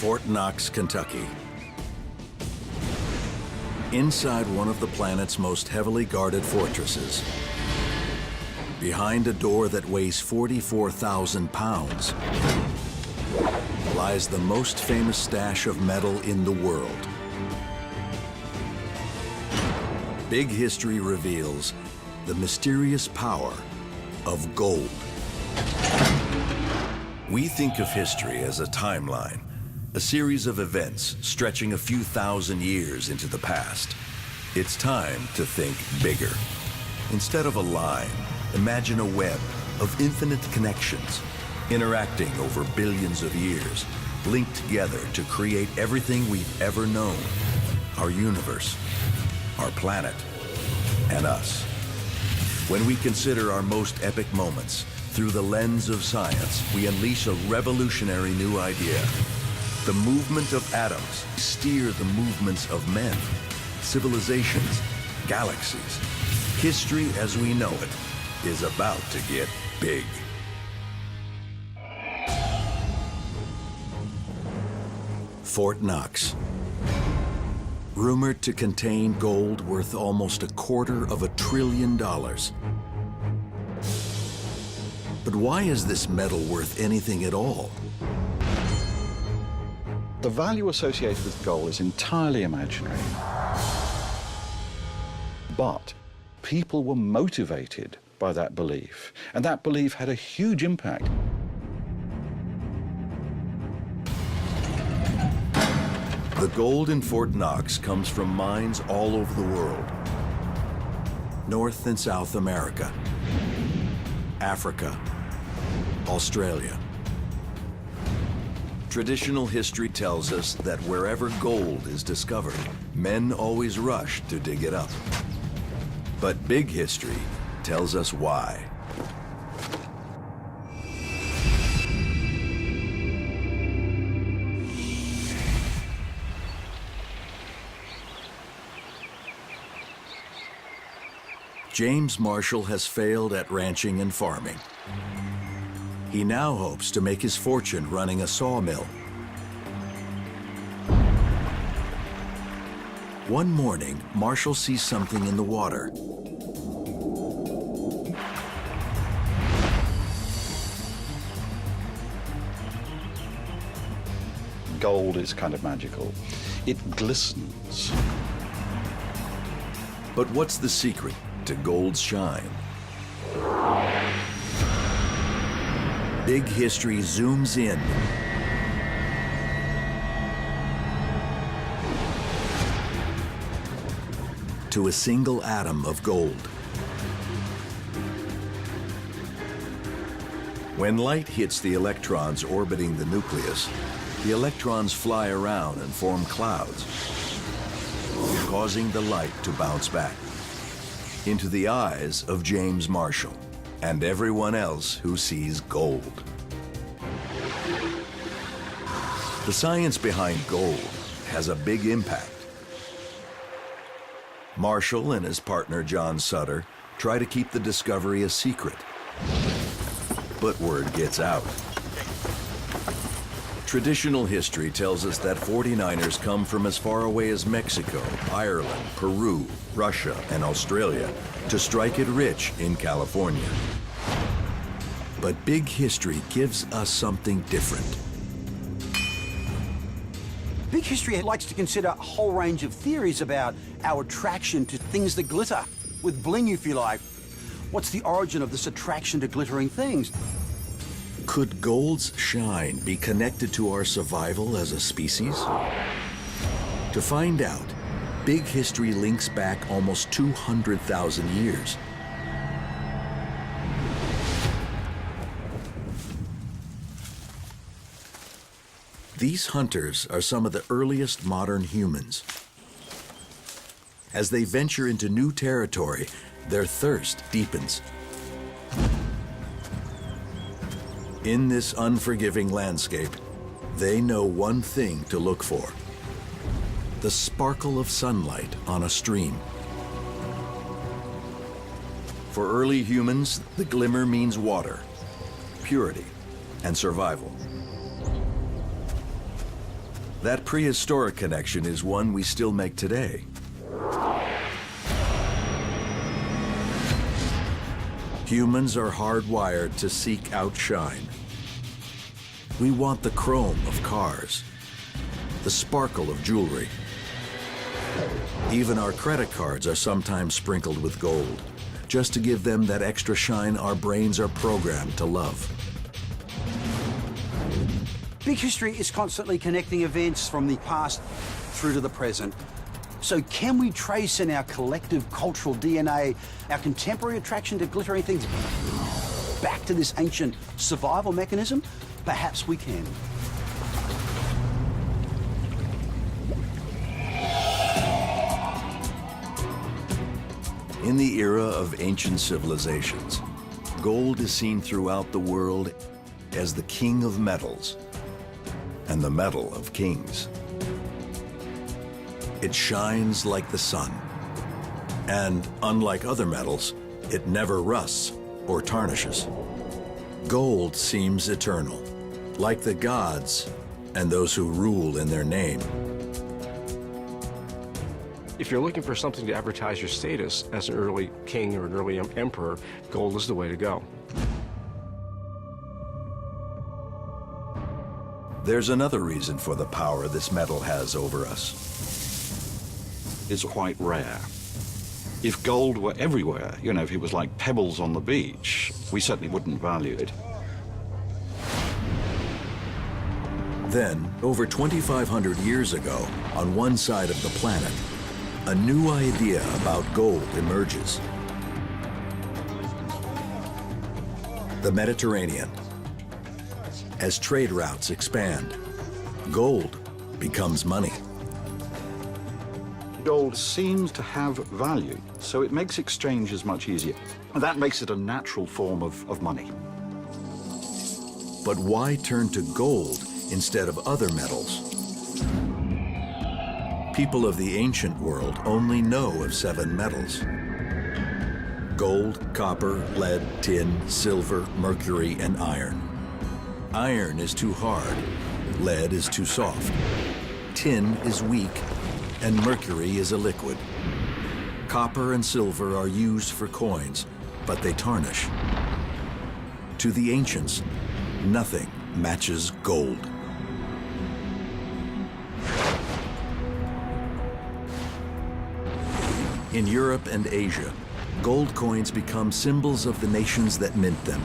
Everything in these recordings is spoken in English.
Fort Knox, Kentucky. Inside one of the planet's most heavily guarded fortresses, behind a door that weighs 44,000 pounds, lies the most famous stash of metal in the world. Big History reveals the mysterious power of gold. We think of history as a timeline, a series of events stretching a few thousand years into the past. It's time to think bigger. Instead of a line, imagine a web of infinite connections, interacting over billions of years, linked together to create everything we've ever known: our universe, our planet, and us. When we consider our most epic moments through the lens of science, we unleash a revolutionary new idea. The movement of atoms steer the movements of men, civilizations, galaxies. History as we know it is about to get big. Fort Knox. Rumored to contain gold worth almost $250 billion. But why is this metal worth anything at all? The value associated with gold is entirely imaginary. But people were motivated by that belief, and that belief had a huge impact. The gold in Fort Knox comes from mines all over the world. North and South America, Africa, Australia. Traditional history tells us that wherever gold is discovered, men always rush to dig it up. But Big History tells us why. James Marshall has failed at ranching and farming. He now hopes to make his fortune running a sawmill. One morning, Marshall sees something in the water. Gold is kind of magical. It glistens. But what's the secret to gold's shine? Big History zooms in to a single atom of gold. When light hits the electrons orbiting the nucleus, the electrons fly around and form clouds, causing the light to bounce back into the eyes of James Marshall and everyone else who sees gold. The science behind gold has a big impact. Marshall and his partner John Sutter try to keep the discovery a secret, but word gets out. Traditional history tells us that 49ers come from as far away as Mexico, Ireland, Peru, Russia, and Australia to strike it rich in California. But Big History gives us something different. Big History likes to consider a whole range of theories about our attraction to things that glitter, with bling if you like. What's the origin of this attraction to glittering things? Could gold's shine be connected to our survival as a species? To find out, Big History links back almost 200,000 years. These hunters are some of the earliest modern humans. As they venture into new territory, their thirst deepens. In this unforgiving landscape, they know one thing to look for: the sparkle of sunlight on a stream. For early humans, the glimmer means water, purity, and survival. That prehistoric connection is one we still make today. Humans are hardwired to seek outshine. We want the chrome of cars, the sparkle of jewelry. Even our credit cards are sometimes sprinkled with gold, just to give them that extra shine our brains are programmed to love. Big history is constantly connecting events from the past through to the present. So can we trace in our collective cultural DNA our contemporary attraction to glittering things back to this ancient survival mechanism? Perhaps we can. In the era of ancient civilizations, gold is seen throughout the world as the king of metals and the metal of kings. It shines like the sun, and unlike other metals, it never rusts or tarnishes. Gold seems eternal, like the gods and those who rule in their name. If you're looking for something to advertise your status as an early king or an early emperor, gold is the way to go. There's another reason for the power this metal has over us. It's quite rare. If gold were everywhere, you know, if it was like pebbles on the beach, we certainly wouldn't value it. Then, over 2,500 years ago, on one side of the planet, a new idea about gold emerges. The Mediterranean. As trade routes expand, gold becomes money. Gold seems to have value, so it makes exchanges much easier. And that makes it a natural form of money. But why turn to gold instead of other metals? People of the ancient world only know of 7 metals: gold, copper, lead, tin, silver, mercury, and iron. Iron is too hard, lead is too soft, tin is weak, and mercury is a liquid. Copper and silver are used for coins, but they tarnish. To the ancients, nothing matches gold. In Europe and Asia, gold coins become symbols of the nations that mint them.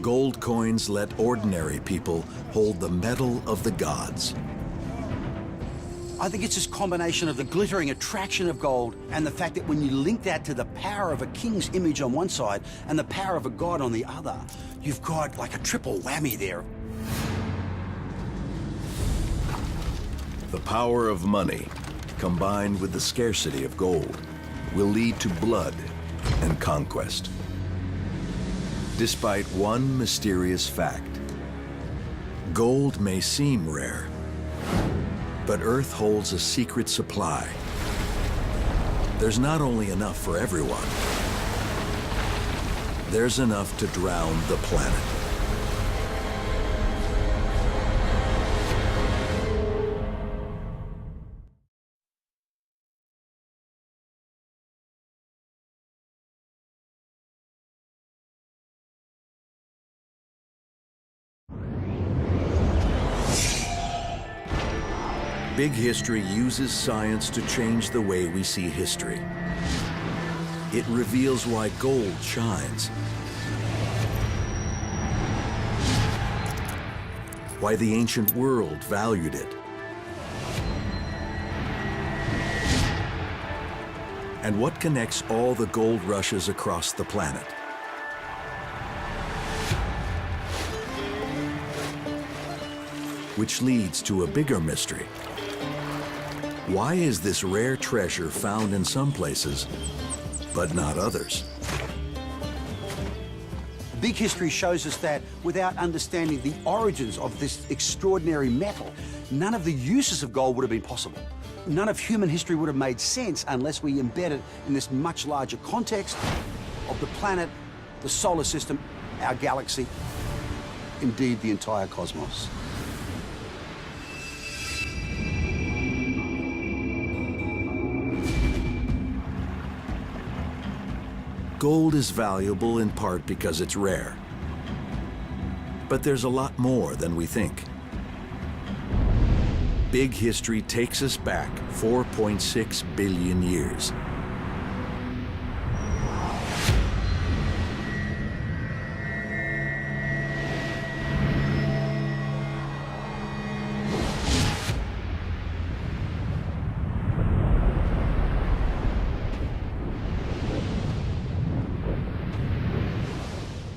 Gold coins let ordinary people hold the metal of the gods. I think it's this combination of the glittering attraction of gold and the fact that when you link that to the power of a king's image on one side and the power of a god on the other, you've got like a triple whammy there. The power of money, combined with the scarcity of gold, will lead to blood and conquest. Despite one mysterious fact, gold may seem rare, but Earth holds a secret supply. There's not only enough for everyone, there's enough to drown the planet. Big History uses science to change the way we see history. It reveals why gold shines, why the ancient world valued it, and what connects all the gold rushes across the planet. Which leads to a bigger mystery. Why is this rare treasure found in some places, but not others? Big History shows us that without understanding the origins of this extraordinary metal, none of the uses of gold would have been possible. None of human history would have made sense unless we embed it in this much larger context of the planet, the solar system, our galaxy, indeed the entire cosmos. Gold is valuable in part because it's rare. But there's a lot more than we think. Big history takes us back 4.6 billion years.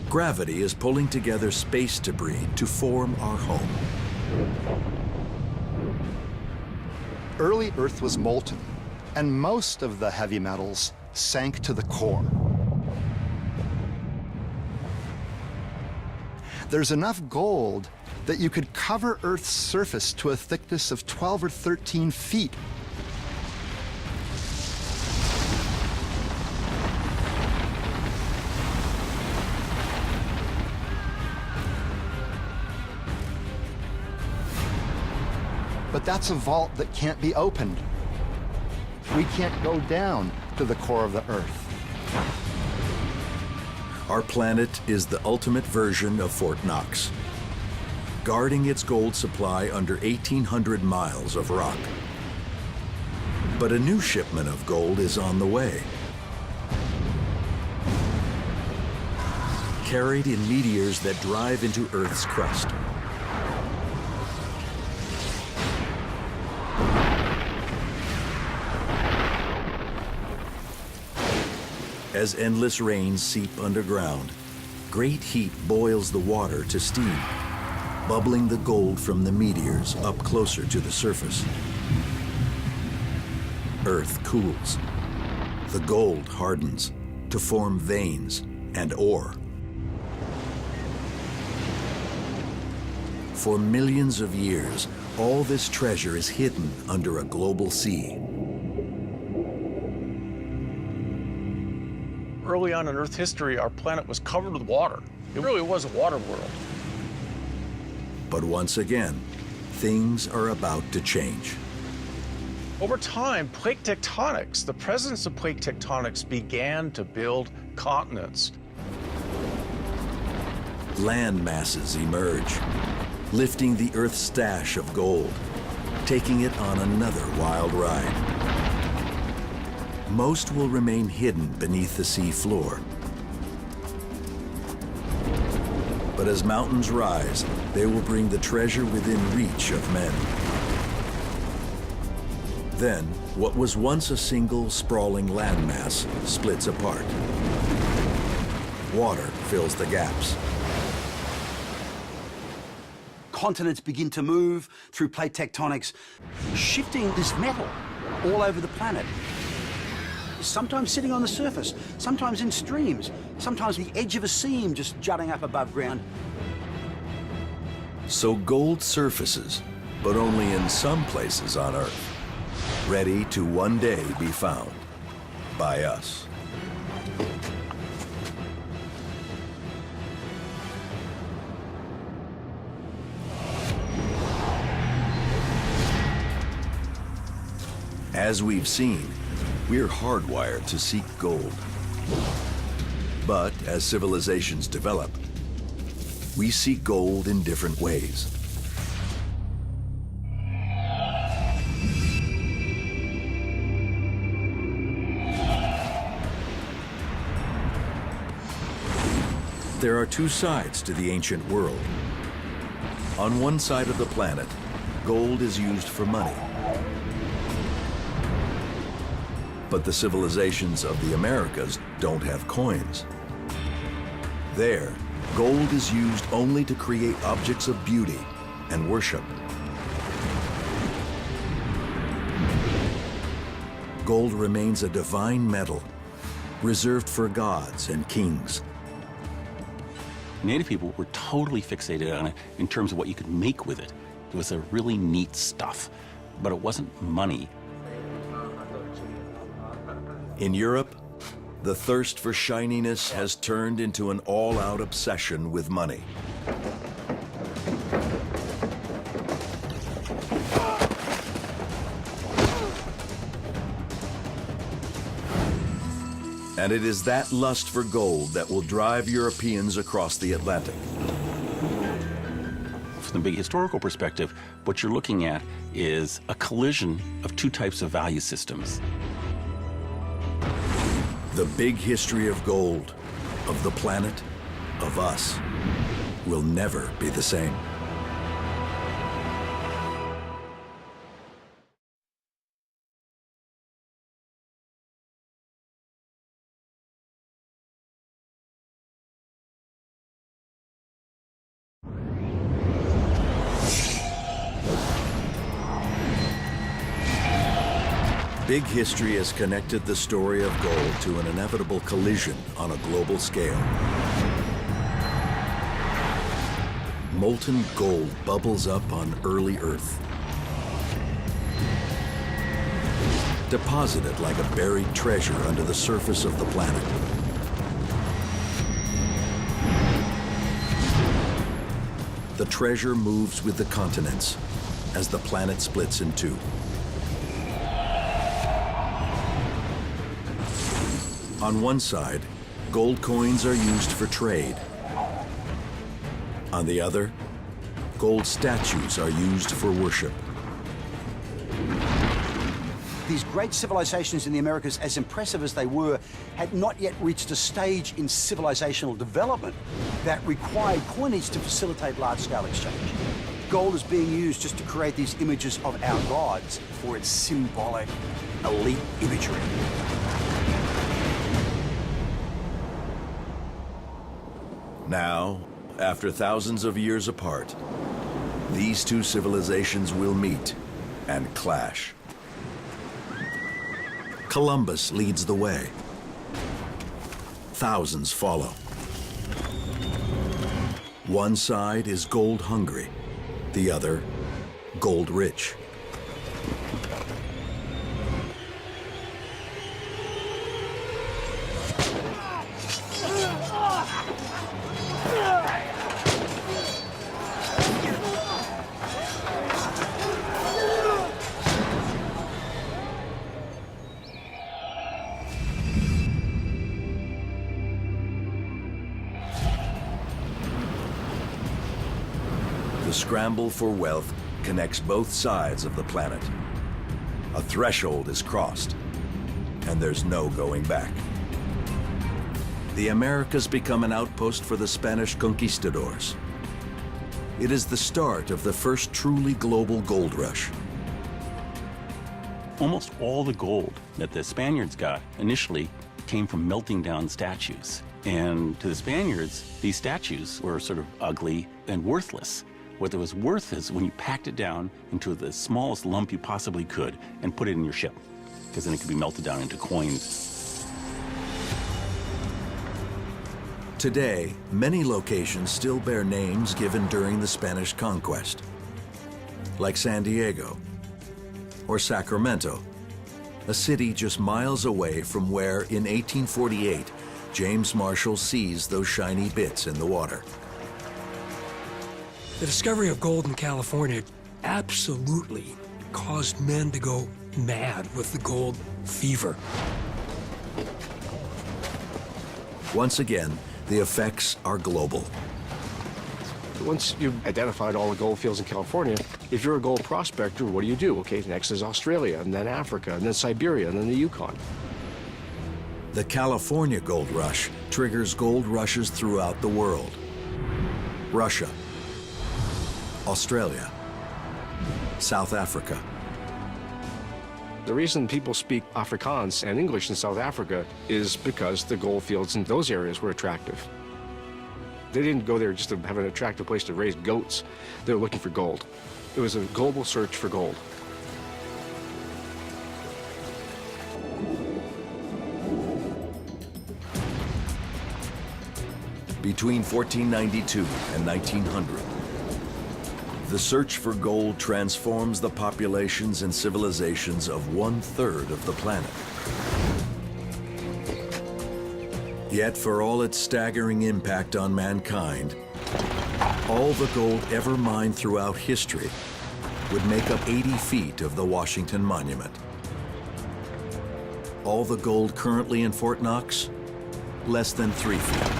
Gravity is pulling together space debris to form our home. Early Earth was molten, and most of the heavy metals sank to the core. There's enough gold that you could cover Earth's surface to a thickness of 12 or 13 feet. But that's a vault that can't be opened. We can't go down to the core of the Earth. Our planet is the ultimate version of Fort Knox, guarding its gold supply under 1,800 miles of rock. But a new shipment of gold is on the way. Carried in meteors that drive into Earth's crust. As endless rains seep underground, great heat boils the water to steam, bubbling the gold from the meteors up closer to the surface. Earth cools. The gold hardens to form veins and ore. For millions of years, all this treasure is hidden under a global sea. Early on in Earth history, our planet was covered with water. It really was a water world. But once again, things are about to change. Over time, plate tectonics, the presence of plate tectonics began to build continents. Land masses emerge, lifting the Earth's stash of gold, taking it on another wild ride. Most will remain hidden beneath the sea floor. But as mountains rise, they will bring the treasure within reach of men. Then, what was once a single sprawling landmass splits apart. Water fills the gaps. Continents begin to move through plate tectonics, shifting this metal all over the planet. Sometimes sitting on the surface, sometimes in streams, sometimes the edge of a seam just jutting up above ground. So gold surfaces, but only in some places on Earth, ready to one day be found by us. As we've seen, we're hardwired to seek gold. But as civilizations develop, we seek gold in different ways. There are two sides to the ancient world. On one side of the planet, gold is used for money. But the civilizations of the Americas don't have coins. There, gold is used only to create objects of beauty and worship. Gold remains a divine metal, reserved for gods and kings. Native people were totally fixated on it in terms of what you could make with it. It was a really neat stuff, but it wasn't money. In Europe, the thirst for shininess has turned into an all-out obsession with money. And it is that lust for gold that will drive Europeans across the Atlantic. From the big historical perspective, what you're looking at is a collision of two types of value systems. The big history of gold, of the planet, of us, will never be the same. Big history has connected the story of gold to an inevitable collision on a global scale. Molten gold bubbles up on early Earth, deposited like a buried treasure under the surface of the planet. The treasure moves with the continents as the planet splits in two. On one side, gold coins are used for trade. On the other, gold statues are used for worship. These great civilizations in the Americas, as impressive as they were, had not yet reached a stage in civilizational development that required coinage to facilitate large-scale exchange. Gold is being used just to create these images of our gods for its symbolic, elite imagery. Now, after thousands of years apart, these two civilizations will meet and clash. Columbus leads the way. Thousands follow. One side is gold hungry, the other gold rich. The scramble for wealth connects both sides of the planet. A threshold is crossed, and there's no going back. The Americas become an outpost for the Spanish conquistadors. It is the start of the first truly global gold rush. Almost all the gold that the Spaniards got initially came from melting down statues. And to the Spaniards, these statues were sort of ugly and worthless. What it was worth is when you packed it down into the smallest lump you possibly could and put it in your ship, because then it could be melted down into coins. Today, many locations still bear names given during the Spanish conquest, like San Diego or Sacramento, a city just miles away from where, in 1848, James Marshall sees those shiny bits in the water. The discovery of gold in California absolutely caused men to go mad with the gold fever. Once again, the effects are global. Once you've identified all the gold fields in California, if you're a gold prospector, what do? Okay, next is Australia, and then Africa, and then Siberia, and then the Yukon. The California gold rush triggers gold rushes throughout the world. Russia, Australia, South Africa. The reason people speak Afrikaans and English in South Africa is because the gold fields in those areas were attractive. They didn't go there just to have an attractive place to raise goats. They were looking for gold. It was a global search for gold. Between 1492 and 1900, the search for gold transforms the populations and civilizations of 1/3 of the planet. Yet for all its staggering impact on mankind, all the gold ever mined throughout history would make up 80 feet of the Washington Monument. All the gold currently in Fort Knox? Less than 3 feet.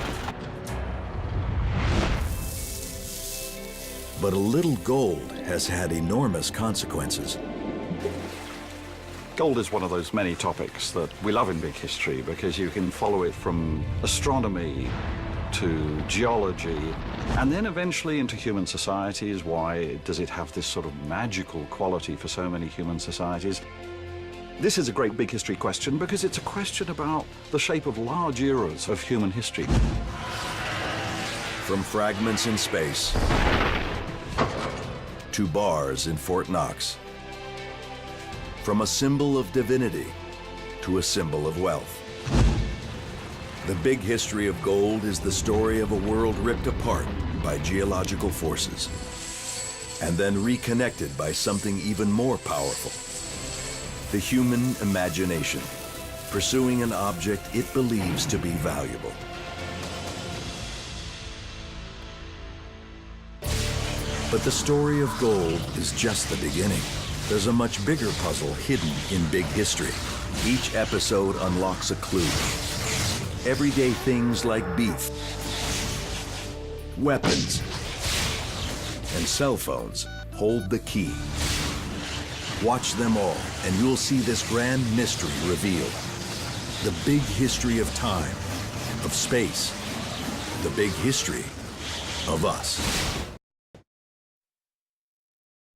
But a little gold has had enormous consequences. Gold is one of those many topics that we love in Big History because you can follow it from astronomy to geology and then eventually into human societies. Why does it have this sort of magical quality for so many human societies? This is a great Big History question because it's a question about the shape of large eras of human history. From fragments in space to bars in Fort Knox. From a symbol of divinity to a symbol of wealth. The big history of gold is the story of a world ripped apart by geological forces and then reconnected by something even more powerful. The human imagination, pursuing an object it believes to be valuable. But the story of gold is just the beginning. There's a much bigger puzzle hidden in Big History. Each episode unlocks a clue. Everyday things like beef, weapons, and cell phones hold the key. Watch them all, and you'll see this grand mystery revealed. The big history of time, of space, the big history of us.